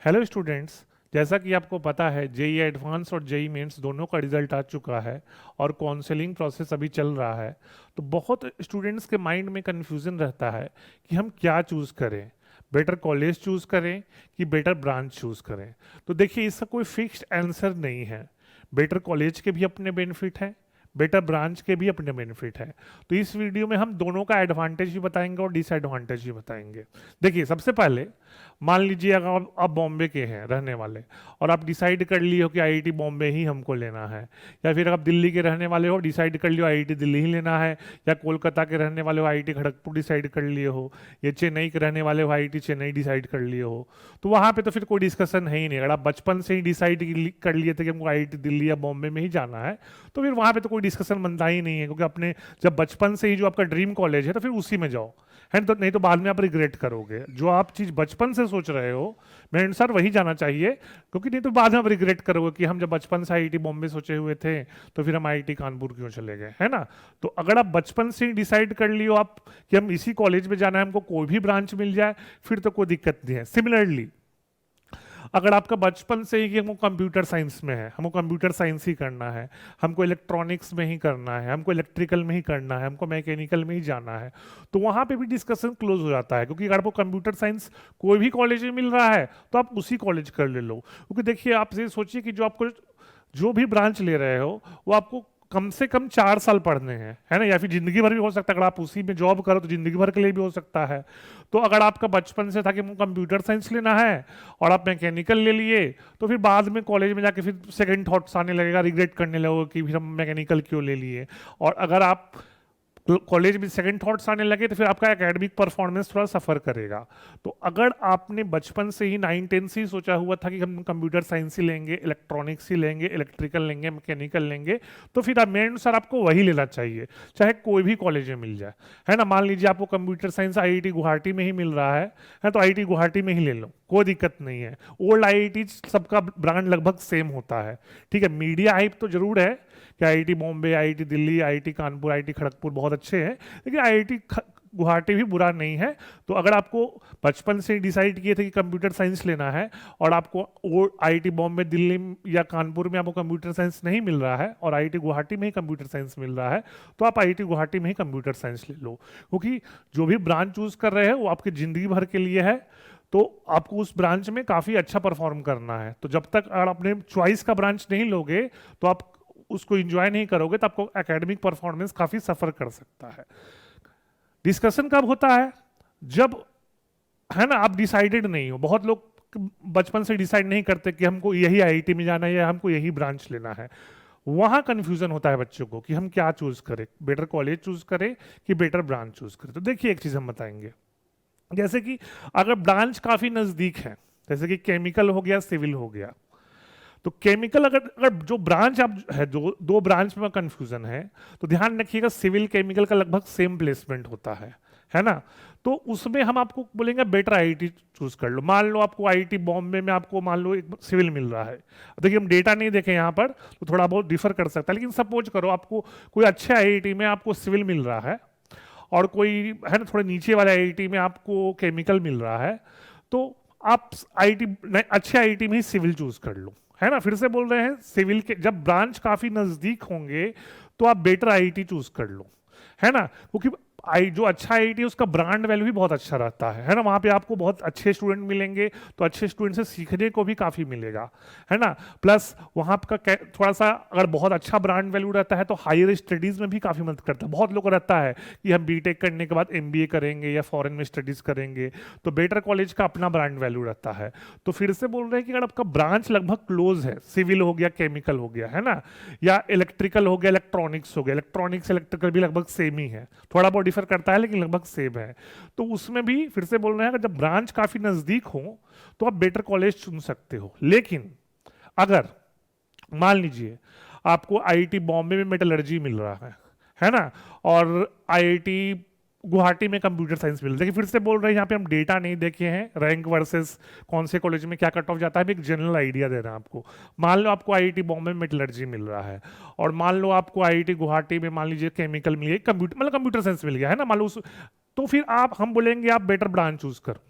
Hello students. जैसा कि आपको पता है जेई एडवांस और जेई मेंस दोनों का रिजल्ट आ चुका है और काउंसलिंग प्रोसेस अभी चल रहा है। तो बहुत स्टूडेंट्स के माइंड में कन्फ्यूज़न रहता है कि हम क्या चूज़ करें, बेटर कॉलेज चूज़ करें कि बेटर ब्रांच चूज़ करें। तो देखिए, इसका कोई फिक्स्ड आंसर नहीं है। बेटर कॉलेज के भी अपने बेनिफिट हैं, बेटर ब्रांच के भी अपने बेनिफिट हैं। तो इस वीडियो में हम दोनों का एडवांटेज भी बताएंगे और डिसएडवांटेज भी बताएंगे। देखिए, सबसे पहले मान लीजिए अगर आप बॉम्बे के हैं रहने वाले और आप डिसाइड कर लिए हो कि आईआईटी बॉम्बे ही हमको लेना है, या फिर आप दिल्ली के रहने वाले हो डिसाइड कर लियो आईआईटी दिल्ली ही लेना है, या कोलकाता के रहने वाले हो आईआईटी खड़गपुर डिसाइड कर लिए हो, या चेन्नई के रहने वाले हो आईआईटी चेन्नई डिसाइड कर लिए हो, तो वहाँ पे तो फिर कोई डिस्कशन है ही नहीं। अगर आप बचपन से ही डिसाइड कर लिए थे कि हमको आईआईटी दिल्ली या बॉम्बे में ही जाना है, तो फिर वहाँ पे तो कोई डिस्कशन बनता ही नहीं है, क्योंकि अपने जब बचपन से ही जो आपका ड्रीम कॉलेज है तो फिर उसी में जाओ, है तो नहीं तो बाद में आप रिग्रेट करोगे। जो आप चीज़ बचपन से सोच रहे हो मेरे अनुसार वही जाना चाहिए, क्योंकि नहीं तो बाद में आप रिग्रेट करोगे कि हम जब बचपन से आईआईटी बॉम्बे सोचे हुए थे तो फिर हम आईआईटी कानपुर क्यों चले गए, है ना। तो अगर आप बचपन से ही डिसाइड कर लियो आप कि हम इसी कॉलेज में जाना है, हमको कोई भी ब्रांच मिल जाए, फिर तो कोई दिक्कत नहीं है। सिमिलरली अगर आपका बचपन से ही कि हमको कंप्यूटर साइंस में है, हमको कंप्यूटर साइंस ही करना है, हमको इलेक्ट्रॉनिक्स में ही करना है, हमको इलेक्ट्रिकल में ही करना है, हमको मैकेनिकल में ही जाना है, तो वहाँ पे भी डिस्कशन क्लोज हो जाता है। क्योंकि अगर आपको कंप्यूटर साइंस कोई भी कॉलेज में मिल रहा है तो आप उसी कॉलेज कर ले लो। क्योंकि देखिए, आप ये सोचिए कि जो आपको जो भी ब्रांच ले रहे हो वो आपको कम से कम 4 साल पढ़ने हैं, है ना, या फिर जिंदगी भर भी हो सकता है। अगर आप उसी में जॉब करो तो जिंदगी भर के लिए भी हो सकता है। तो अगर आपका बचपन से था कि मुझे कंप्यूटर साइंस लेना है और आप मैकेनिकल ले लिए, तो फिर बाद में कॉलेज में जाके फिर सेकंड थॉट्स आने लगेगा, रिग्रेट करने लगोगे कि फिर हम मैकेनिकल क्यों ले लिए। और अगर आप कॉलेज में सेकंड थॉट्स आने लगे तो फिर आपका एकेडमिक परफॉर्मेंस थोड़ा सफर करेगा। तो अगर आपने बचपन से ही 9-10 से ही सोचा हुआ था कि हम कंप्यूटर साइंस ही लेंगे, इलेक्ट्रॉनिक्स ही लेंगे, इलेक्ट्रिकल लेंगे, मैकेनिकल लेंगे, तो फिर अब मेरे अनुसार आपको वही लेना चाहिए, चाहे कोई भी कॉलेज में मिल जाए, है ना। मान लीजिए आपको कंप्यूटर साइंस आईआईटी गुवाहाटी में ही मिल रहा है तो आईआईटी गुवाहाटी में ही ले लो, कोई दिक्कत नहीं है। ओल्ड आईआईटी सबका ब्रांड लगभग सेम होता है, ठीक है। मीडिया हाइप तो जरूर है कि IIT Bombay, IIT Delhi, IIT Kanpur, IIT Kharagpur बहुत अच्छे हैं, लेकिन आईआईटी गुवाहाटी भी बुरा नहीं है। तो अगर आपको बचपन से डिसाइड किए थे कि कंप्यूटर साइंस लेना है और आपको आईआईटी बॉम्बे, दिल्ली या कानपुर में आपको कंप्यूटर साइंस नहीं मिल रहा है और आईआईटी गुवाहाटी में ही कंप्यूटर साइंस मिल रहा है, तो आप आईआईटी गुवाहाटी में ही कंप्यूटर साइंस ले लो। क्योंकि जो भी ब्रांच चूज कर रहे हैं वो आपकी जिंदगी भर के लिए है, तो आपको उस ब्रांच में काफ़ी अच्छा परफॉर्म करना है। तो जब तक अगर अपने चॉइस का ब्रांच नहीं लोगे तो आप उसको एंजॉय नहीं करोगे, तो आपको एकेडमिक परफॉर्मेंस काफ़ी सफ़र कर सकता है। डिस्कशन कब होता है? जब, है ना, आप डिसाइडेड नहीं हो। बहुत लोग बचपन से डिसाइड नहीं करते कि हमको यही आईआईटी में जाना है या हमको यही ब्रांच लेना है। वहां कंफ्यूजन होता है बच्चों को कि हम क्या चूज करें, बेटर कॉलेज चूज करें कि बेटर ब्रांच चूज करें। तो देखिए, एक चीज हम बताएंगे, जैसे कि अगर ब्रांच काफी नजदीक है, जैसे कि केमिकल हो गया, सिविल हो गया, तो केमिकल अगर अगर जो ब्रांच आप है, जो दो ब्रांच में कंफ्यूजन है, तो ध्यान रखिएगा सिविल केमिकल का लगभग सेम प्लेसमेंट होता है ना। तो उसमें हम आपको बोलेंगे बेटर आईआईटी चूज कर लो। मान लो आपको आईआईटी बॉम्बे में आपको मान लो एक सिविल मिल रहा है, देखिए हम डेटा नहीं देखें यहाँ पर तो थोड़ा बहुत डिफर कर सकता है, लेकिन सपोज करो आपको कोई अच्छे आईआईटी में आपको सिविल मिल रहा है और कोई, है ना, थोड़े नीचे वाले आईआईटी में आपको केमिकल मिल रहा है, तो आप आईआईटी, अच्छे आईआईटी में ही सिविल चूज कर लो, है ना। फिर से बोल रहे हैं, सिविल के जब ब्रांच काफी नजदीक होंगे तो आप बेटर आईआईटी चूज कर लो, है ना। क्योंकि आई जो अच्छा आईआईटी है उसका ब्रांड वैल्यू भी बहुत अच्छा रहता है ना। वहाँ पे आपको बहुत अच्छे स्टूडेंट मिलेंगे, तो अच्छे स्टूडेंट से सीखने को भी काफ़ी मिलेगा, है ना। प्लस वहाँ का थोड़ा सा अगर बहुत अच्छा ब्रांड वैल्यू रहता है तो हायर स्टडीज़ में भी काफ़ी मदद करता है। बहुत लोग रहता है कि हम बीटेक करने के बाद एमबीए करेंगे या फॉरेन में स्टडीज़ करेंगे, तो बेटर कॉलेज का अपना ब्रांड वैल्यू रहता है। तो फिर से बोल रहे हैं कि अगर आपका ब्रांच लगभग क्लोज है, सिविल हो गया, केमिकल हो गया, है ना, या इलेक्ट्रिकल हो गया, इलेक्ट्रॉनिक्स हो गया, इलेक्ट्रॉनिक्स इलेक्ट्रिकल भी लगभग सेम ही है, थोड़ा बहुत डिफर करता है लेकिन लगभग सेम है। तो उसमें भी फिर से बोल रहे हैं, अगर जब ब्रांच काफी नजदीक हो तो आप बेटर कॉलेज चुन सकते हो। लेकिन अगर मान लीजिए आपको आईआईटी बॉम्बे में मेटलर्जी मिल रहा है ना, और आईआईटी गुवाहाटी में कंप्यूटर साइंस मिल रहा है, देखिए फिर से बोल रहे हैं यहाँ पे हम डेटा नहीं देखे हैं रैंक वर्सेस कौन से कॉलेज में क्या कट ऑफ जाता है, एक जनरल आइडिया दे रहे हैं आपको। मान लो आपको आईआईटी बॉम्बे में मेटलर्जी मिल रहा है और मान लो आपको आईआईटी गुवाहाटी में मान लीजिए केमिकल मिल गया, कंप्यूटर मतलब कंप्यूटर साइंस मिल गया, है ना, मान लो तो फिर आप हम बोलेंगे आप बेटर ब्रांच चूज करो।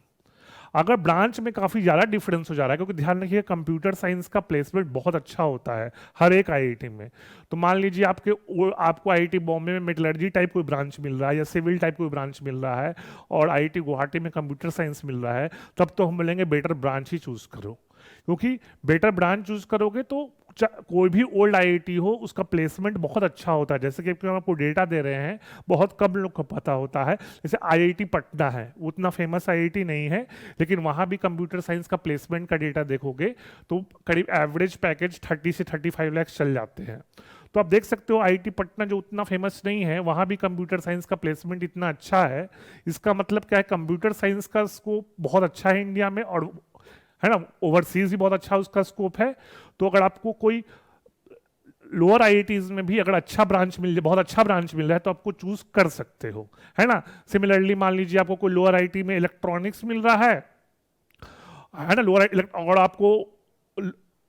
अगर ब्रांच में काफ़ी ज़्यादा डिफरेंस हो जा रहा है, क्योंकि ध्यान रखिए कंप्यूटर साइंस का प्लेसमेंट बहुत अच्छा होता है हर एक आईआईटी में। तो मान लीजिए आपको आईआईटी बॉम्बे में मेटलर्जी टाइप कोई ब्रांच मिल रहा है या सिविल टाइप कोई ब्रांच मिल रहा है और आईआईटी गुवाहाटी में कंप्यूटर साइंस मिल रहा है, तब तो हम बोलेंगे बेटर ब्रांच ही चूज़ करो, क्योंकि बेटर ब्रांच चूज करोगे तो कोई भी ओल्ड आईआईटी हो उसका प्लेसमेंट बहुत अच्छा होता है। जैसे कि हम आपको डेटा दे रहे हैं, बहुत कम लोग को पता होता है। जैसे आईआईटी पटना है, उतना फेमस आईआईटी नहीं है, लेकिन वहाँ भी कंप्यूटर साइंस का प्लेसमेंट का डेटा देखोगे तो करीब एवरेज पैकेज 30 से 35 लाख चल जाते हैं। तो आप देख सकते हो आईआईटी पटना जो उतना फेमस नहीं है, वहाँ भी कंप्यूटर साइंस का प्लेसमेंट इतना अच्छा है। इसका मतलब क्या है, कंप्यूटर साइंस का स्कोप बहुत अच्छा है इंडिया में, और है ना, ओवरसीज भी बहुत अच्छा उसका स्कोप है। तो अगर आपको कोई लोअर आईआईटीज में भी अगर अच्छा ब्रांच मिल जाए, बहुत अच्छा ब्रांच मिल रहा है, तो आपको चूज कर सकते हो, है ना। सिमिलरली मान लीजिए आपको कोई लोअर आईआईटी में इलेक्ट्रॉनिक्स मिल रहा है ना, और आपको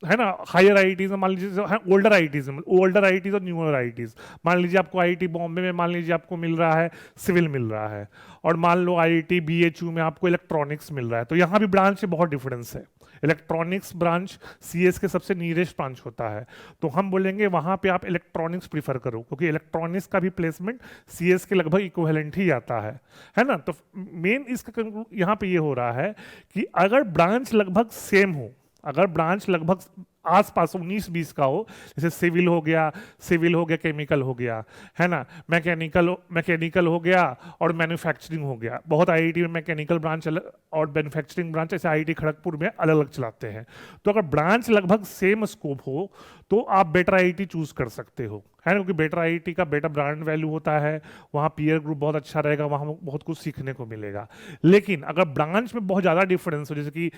है ना हायर आईआईटीज में मान लीजिए ओल्डर आईआईटीज और न्यूअर आईआईटीज, मान लीजिए आपको आईआईटी बॉम्बे में मान लीजिए आपको मिल रहा है सिविल मिल रहा है, और मान लो आईआईटी बीएचयू में आपको इलेक्ट्रॉनिक्स मिल रहा है, तो यहाँ भी ब्रांच में बहुत डिफरेंस है। इलेक्ट्रॉनिक्स ब्रांच सीएस के सबसे नियरेस्ट ब्रांच होता है, तो हम बोलेंगे वहाँ पे आप इलेक्ट्रॉनिक्स प्रीफर करो, क्योंकि इलेक्ट्रॉनिक्स का भी प्लेसमेंट सीएस के लगभग इक्विवेलेंट ही आता है ना। तो मेन इसका यहाँ पे ये हो रहा है कि अगर ब्रांच लगभग सेम हो, अगर ब्रांच लगभग आसपास 19-20 का हो, जैसे सिविल हो गया केमिकल हो गया, है ना, मैकेनिकल हो गया और मैन्युफैक्चरिंग हो गया। बहुत आईआईटी में मैकेनिकल ब्रांच अलग और मैन्युफैक्चरिंग ब्रांच ऐसे आईआईटी खड़गपुर में अलग अलग चलाते हैं। तो अगर ब्रांच लगभग सेम स्कोप हो तो आप बेटर आईआईटी चूज कर सकते हो, है ना, क्योंकि बेटर आईआईटी का बेटर ब्रांड वैल्यू होता है, वहाँ पीयर ग्रुप बहुत अच्छा रहेगा, वहाँ बहुत कुछ सीखने को मिलेगा। लेकिन अगर ब्रांच में बहुत ज़्यादा डिफरेंस हो, जैसे कि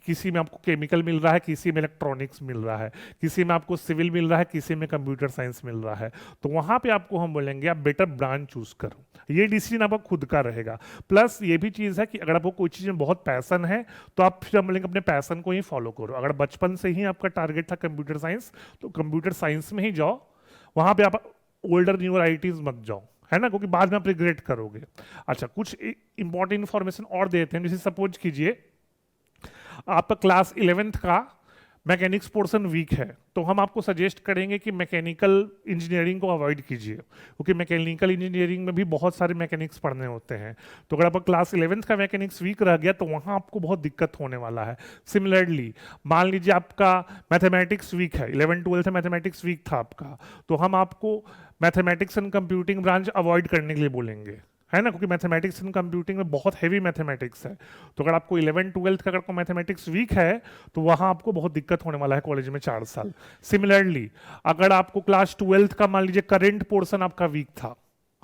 किसी में आपको केमिकल मिल रहा है, किसी में इलेक्ट्रॉनिक्स मिल रहा है, किसी में आपको सिविल मिल रहा है, किसी में कंप्यूटर साइंस मिल रहा है, तो वहाँ पे आपको हम बोलेंगे आप बेटर ब्रांच चूज करो। ये डिसीजन आपका खुद का रहेगा। प्लस ये भी चीज़ है कि अगर आपको कोई चीज़ में बहुत पैसन है तो आप फिर हम बोलेंगे अपने पैसन को ही फॉलो करो। अगर बचपन से ही आपका टारगेट था कंप्यूटर साइंस, तो कंप्यूटर साइंस में ही जाओ, वहाँ पे आप ओल्डर न्यूअर आईआईटीज मत जाओ, है ना, क्योंकि बाद में आप रिग्रेट करोगे। अच्छा, कुछ इंपॉर्टेंट इंफॉर्मेशन और देते हैं। जैसे सपोज कीजिए आपका क्लास 11th का मैकेनिक्स पोर्शन वीक है, तो हम आपको सजेस्ट करेंगे कि मैकेनिकल इंजीनियरिंग को अवॉइड कीजिए, क्योंकि मैकेनिकल इंजीनियरिंग में भी बहुत सारे मैकेनिक्स पढ़ने होते हैं। तो अगर आपका क्लास 11th का मैकेनिक्स वीक रह गया तो वहाँ आपको बहुत दिक्कत होने वाला है। सिमिलरली मान लीजिए आपका मैथमेटिक्स वीक है, 11-12 में मैथमेटिक्स वीक था आपका, तो हम आपको mathematics and computing branch avoid करने के लिए बोलेंगे, है ना, क्योंकि मैथमेटिक्स एंड कंप्यूटिंग में बहुत हैवी मैथमेटिक्स है। तो अगर आपको 11-12 का अगर आपको मैथमेटिक्स वीक है तो वहाँ आपको बहुत दिक्कत होने वाला है कॉलेज में 4 साल। सिमिलरली अगर आपको क्लास 12th का मान लीजिए करेंट पोर्शन आपका वीक था,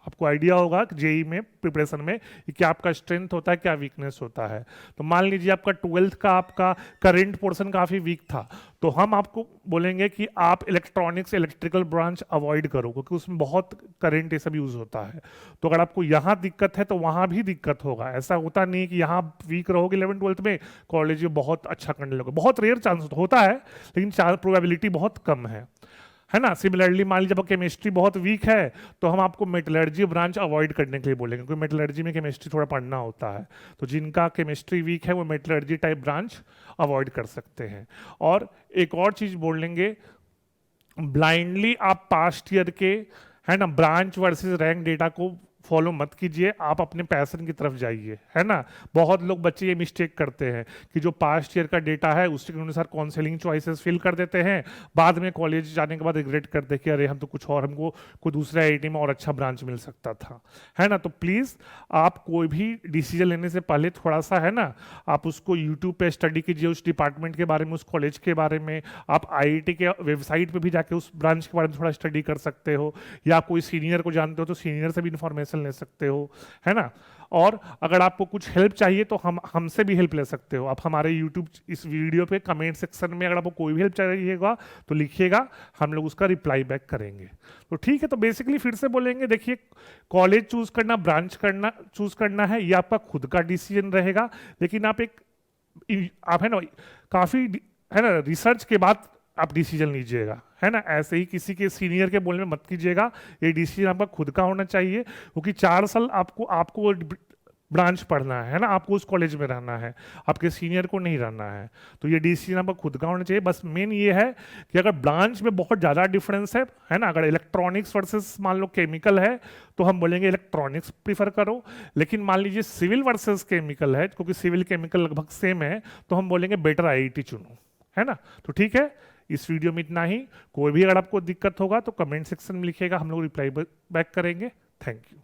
आपको आइडिया होगा जेई में प्रिपरेशन में कि क्या आपका स्ट्रेंथ होता है, क्या वीकनेस होता है। तो मान लीजिए आपका 12th का आपका करंट पोर्शन काफ़ी वीक था, तो हम आपको बोलेंगे कि आप इलेक्ट्रॉनिक्स इलेक्ट्रिकल ब्रांच अवॉइड करो, क्योंकि उसमें बहुत करंट ये सब यूज होता है। तो अगर आपको यहाँ दिक्कत है तो वहाँ भी दिक्कत होगा। ऐसा होता नहीं है कि यहाँ वीक रहोगे 11-12 में, कॉलेज में बहुत अच्छा करने लगोगे, बहुत रेयर चांस होता है, लेकिन प्रोबेबिलिटी बहुत कम है ना। सिमिलरली मान लीजिए जब केमिस्ट्री बहुत वीक है तो हम आपको मेटलर्जी ब्रांच अवॉइड करने के लिए बोलेंगे, क्योंकि मेटलर्जी में केमिस्ट्री थोड़ा पढ़ना होता है। तो जिनका केमिस्ट्री वीक है वो मेटलर्जी टाइप ब्रांच अवॉइड कर सकते हैं। और एक और चीज़ बोलेंगे, ब्लाइंडली आप पास्ट ईयर के, है ना, ब्रांच वर्सेस रैंक डेटा को फॉलो मत कीजिए, आप अपने पैशन की तरफ जाइए, है ना। बहुत लोग बच्चे ये मिस्टेक करते हैं कि जो पास्ट ईयर का डेटा है उसके अनुसार काउंसलिंग चॉइसेस फिल कर देते हैं, बाद में कॉलेज जाने के बाद रिग्रेट करते हैं कि अरे हम तो कुछ और, हमको कोई दूसरे आईआईटी में और अच्छा ब्रांच मिल सकता था, है ना। तो प्लीज़ आप कोई भी डिसीजन लेने से पहले थोड़ा सा, है ना, आप उसको यूट्यूब पे स्टडी कीजिए, उस डिपार्टमेंट के बारे में, उस कॉलेज के बारे में। आप आईआईटी के वेबसाइट पर भी जाके उस ब्रांच के बारे में थोड़ा स्टडी कर सकते हो, या कोई सीनियर को जानते हो तो सीनियर से भी इंफॉर्मेशन ले सकते हो, है ना। और अगर आपको कुछ हेल्प चाहिए तो हमसे भी हेल्प ले सकते हो। आप हमारे यूट्यूब इस वीडियो पे कमेंट सेक्शन में अगर आपको कोई भी हेल्प चाहिएगा तो लिखिएगा, हम लोग उसका रिप्लाई बैक करेंगे। तो ठीक है, तो बेसिकली फिर से बोलेंगे, देखिए कॉलेज चूज करना, ब्रांच करना चूज करना है, ये आपका खुद का डिसीजन रहेगा, लेकिन आप है ना, काफ़ी, है ना, रिसर्च के बाद आप डिसीजन लीजिएगा, है ना। ऐसे ही किसी के सीनियर के बोलने में मत कीजिएगा, ये डिसीजन आपका खुद का होना चाहिए, क्योंकि 4 साल आपको ब्रांच पढ़ना है ना, आपको उस कॉलेज में रहना है, आपके सीनियर को नहीं रहना है। तो ये डिसीजन आपका खुद का होना चाहिए। बस मेन ये है कि अगर ब्रांच में बहुत ज़्यादा डिफरेंस है ना, अगर इलेक्ट्रॉनिक्स वर्सेस मान लो केमिकल है तो हम बोलेंगे इलेक्ट्रॉनिक्स प्रीफर करो। लेकिन मान लीजिए सिविल वर्सेस केमिकल है, क्योंकि सिविल केमिकल लगभग सेम है, तो हम बोलेंगे बेटर आईआईटी चुनो, है ना। तो ठीक है, इस वीडियो में इतना ही। कोई भी अगर आपको दिक्कत होगा तो कमेंट सेक्शन में लिखिएगा, हम लोग रिप्लाई बैक करेंगे। Thank you.